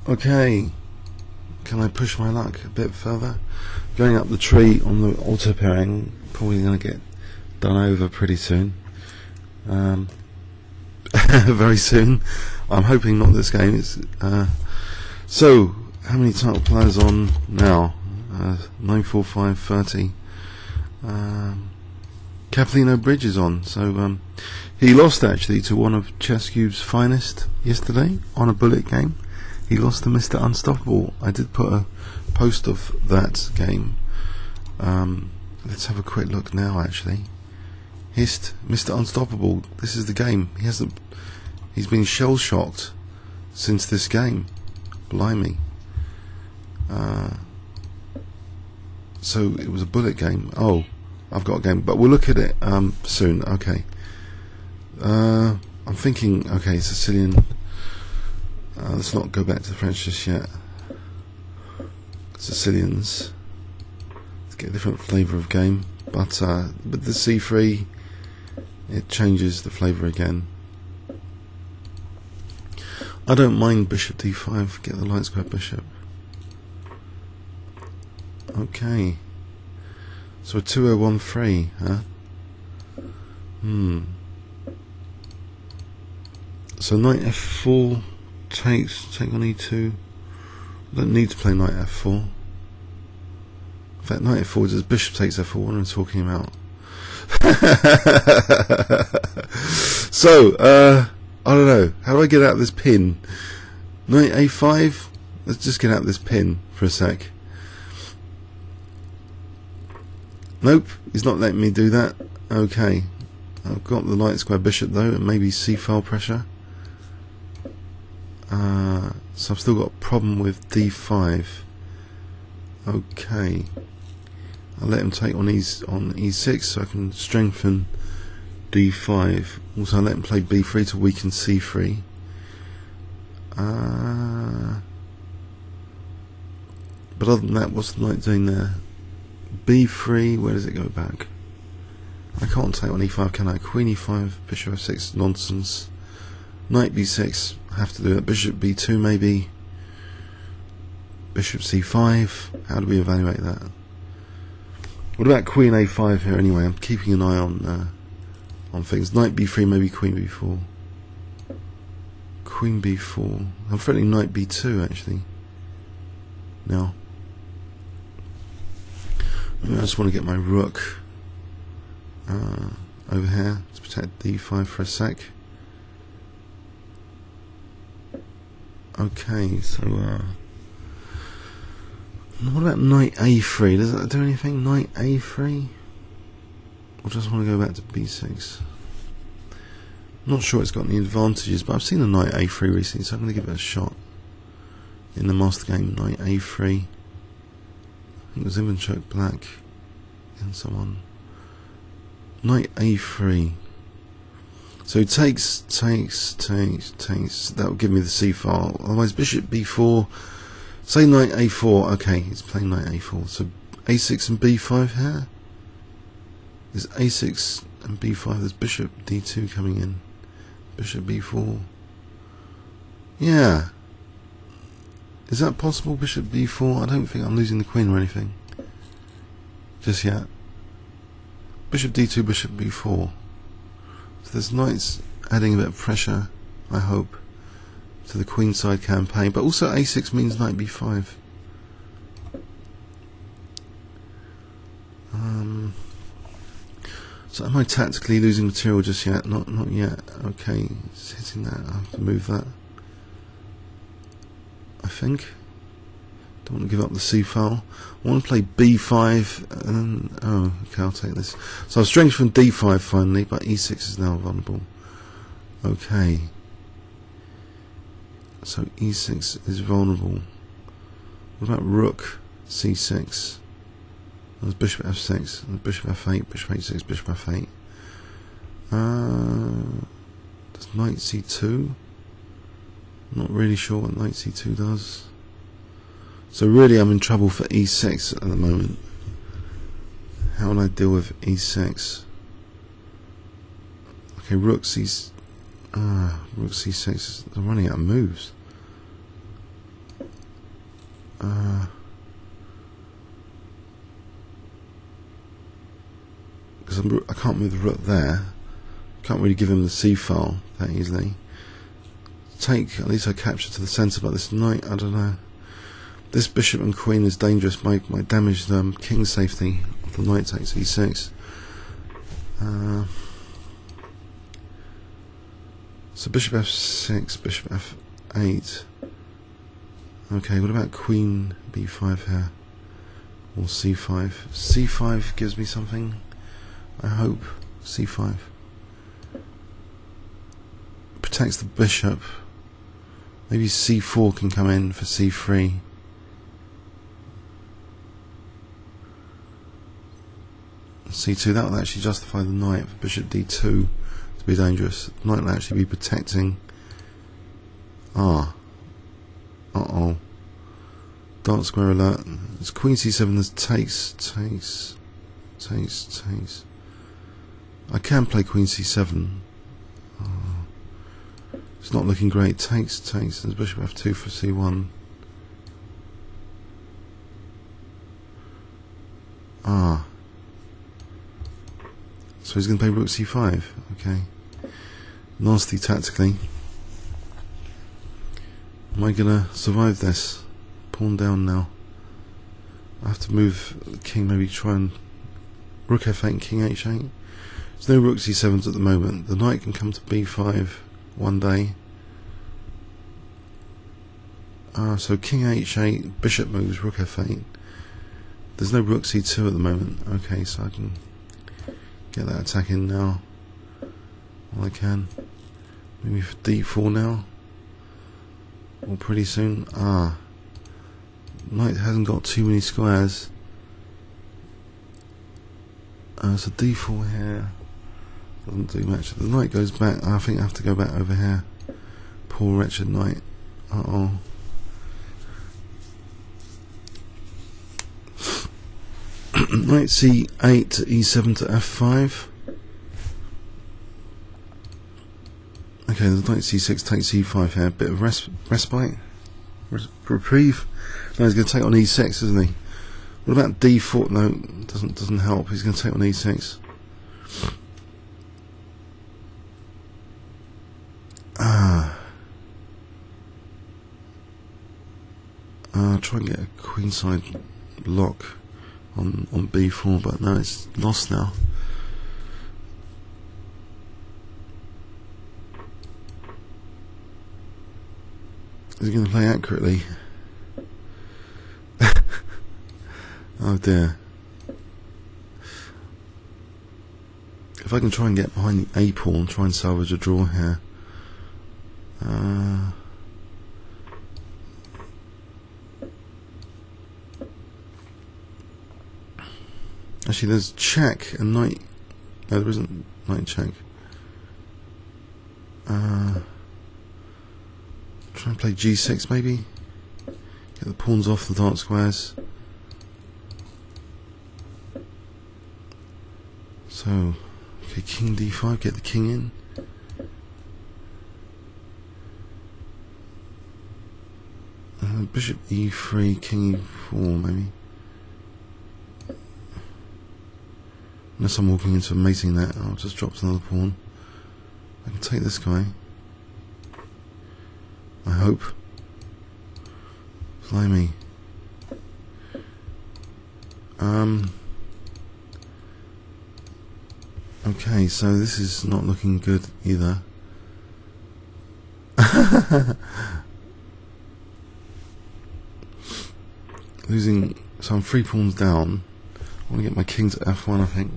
Okay, can I push my luck a bit further? Going up the tree on the auto pairing, probably going to get done over pretty soon. Very soon. I'm hoping not this game. So, how many title players on now? 94530. Capellino Bridge is on. So he lost actually to one of ChessCube's finest yesterday on a bullet game. He lost to Mr. Unstoppable. I did put a post of that game. Let's have a quick look now actually. Hist, Mr. Unstoppable, this is the game. He's been shell shocked since this game. Blimey. So it was a bullet game. Oh, I've got a game, but we'll look at it soon. Okay. I'm thinking, okay, Sicilian. Let's not go back to the French just yet. Sicilians. Let's get a different flavour of game. But the C3, it changes the flavour again. I don't mind bishop d5. Get the light square bishop. Okay. So a 2-0-1-3, huh? So knight f4 take on e2. Don't need to play knight f4. In fact, knight f4 is bishop takes f4. What am I talking about? So, I don't know. How do I get out of this pin? Knight a5. Let's just get out of this pin for a sec. Nope, he's not letting me do that. Okay, I've got the light square bishop though, and maybe c-file pressure. So I've still got a problem with d5. Okay, I'll let him take on e6 so I can strengthen d5. Also, I'll let him play b3 to weaken c3. But other than that, what's the knight doing there? b3, where does it go back? I can't take on e5, can I? Queen e5, bishop f6, nonsense. Knight b6, I have to do it. Bishop b2 maybe. Bishop c5, how do we evaluate that? What about queen a5 here anyway? I'm keeping an eye on things. Knight b3, maybe queen b4. Queen b4. I'm threatening knight b2 actually. Now. I just want to get my rook over here to protect d5 for a sec. Okay, so what about knight a3? Does that do anything? Knight a3? Or just want to go back to b6? I'm not sure it's got any advantages, but I've seen a knight a3 recently, so I'm going to give it a shot. In the master game, knight a3. I think it was Ivanchuk black and someone. Knight a3. So takes. That will give me the c file. Otherwise, bishop b4. Say knight a4. Okay, he's playing knight a4. So a6 and b5 here. There's a6 and b5. There's bishop d2 coming in. Bishop b4. Yeah. Is that possible? Bishop b4? I don't think I'm losing the queen or anything just yet. Bishop d2, bishop b4. So there's knights adding a bit of pressure, I hope, to the queenside campaign. But also a6 means knight b5. So am I tactically losing material just yet? Not yet. Okay, it's hitting that. I have to move that. I think. Don't want to give up the c file. I want to play b5 and then, oh, okay, I'll take this. So I've strengthened d5 finally, but e6 is now vulnerable. Okay. So e6 is vulnerable. What about rook c6? There's bishop f6, and bishop f8, bishop h6, bishop f8. Does knight c2? Not really sure what knight c2 does. So really I'm in trouble for e6 at the moment. How will I deal with e6? Okay, rook c6. I'm running out of moves. because I can't move the rook there. Can't really give him the c file that easily. Take, at least I capture to the centre, but this knight, I don't know. This bishop and queen is dangerous, might damage the king's safety if the knight takes e6. So bishop f6, bishop f8. Okay, what about queen b5 here? Or c5? c5 gives me something, I hope. c5 protects the bishop. Maybe c4 can come in for c3. c2, that will actually justify the knight for bishop d2 to be dangerous. The knight will actually be protecting. Uh-oh. Dark square alert. It's queen c7, there's takes. I can play queen c7. It's not looking great. Takes. There's bishop f2 for c1. So he's going to play rook c5. Okay. Nasty tactically. Am I going to survive this? Pawn down now. I have to move the king, maybe try and rook f8, king h8. There's no rook c7s at the moment. The knight can come to b5 one day. So king h8, bishop moves, rook f8. There's no rook c2 at the moment. Okay, so I can get that attack in now. All I can. Maybe for d4 now. Or pretty soon. Knight hasn't got too many squares. So d4 here doesn't do much. The knight goes back. I think I have to go back over here. Poor wretched knight. Knight c8 to e7 to f5. Okay, the knight c6 takes e5 here. Bit of respite, reprieve. No, he's going to take on e6, isn't he? What about d4? No, doesn't help. He's going to take on e6. Try and get a queenside lock on b4, but no, it's lost now. Is he going to play accurately? Oh dear. If I can try and get behind the a pawn, try and salvage a draw here. Actually, there's check and knight. No, there isn't knight check. Try and play g6 maybe. Get the pawns off the dark squares. So, okay, king d5, get the king in. Bishop e3, king e4 maybe. Unless I'm walking into a mating net, I'll just drop another pawn. I can take this guy. I hope. Fly me. Okay, so this is not looking good either. Losing, so I'm 3 pawns down. I want to get my king to f1, I think.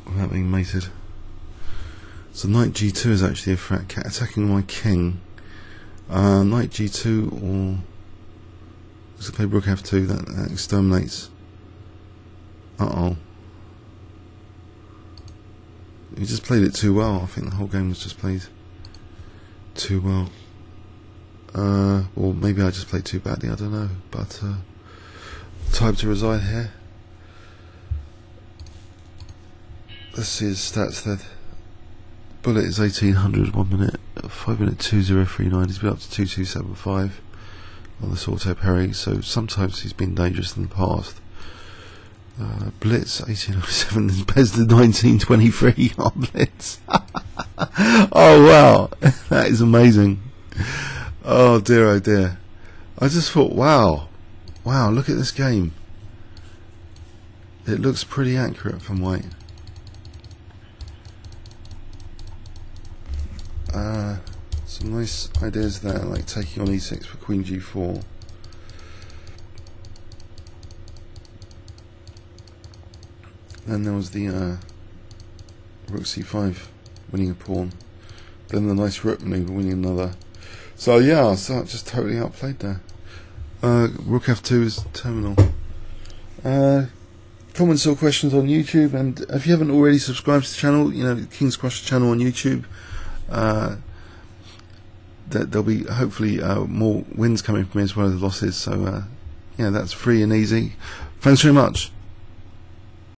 Without being mated. So knight g2 is actually a threat, attacking my king. Knight g2 or let's play rook f2, that exterminates. He just played it too well. I think the whole game was just played too well. Or maybe I just played too badly, I don't know. But time to resign here. Let's see his stats then. Bullet is 1800, 1 minute, 5 minute 2039. He's been up to 2275 on this auto parry, so sometimes he's been dangerous in the past. Blitz 1807 is best the 1923 on Blitz. Oh wow, that is amazing. Oh dear. I just thought, wow, look at this game. It looks pretty accurate from white. Some nice ideas there, like taking on e6 for queen g4. Then there was the rook c5 winning a pawn. Then the nice rook maneuver winning another. So yeah, so just totally outplayed there. Rook f2 is terminal. Comments or questions on YouTube, and if you haven't already subscribed to the channel, you know, KingsCrusher channel on YouTube, there'll be hopefully more wins coming from me as well as losses. So yeah, that's free and easy. Thanks very much.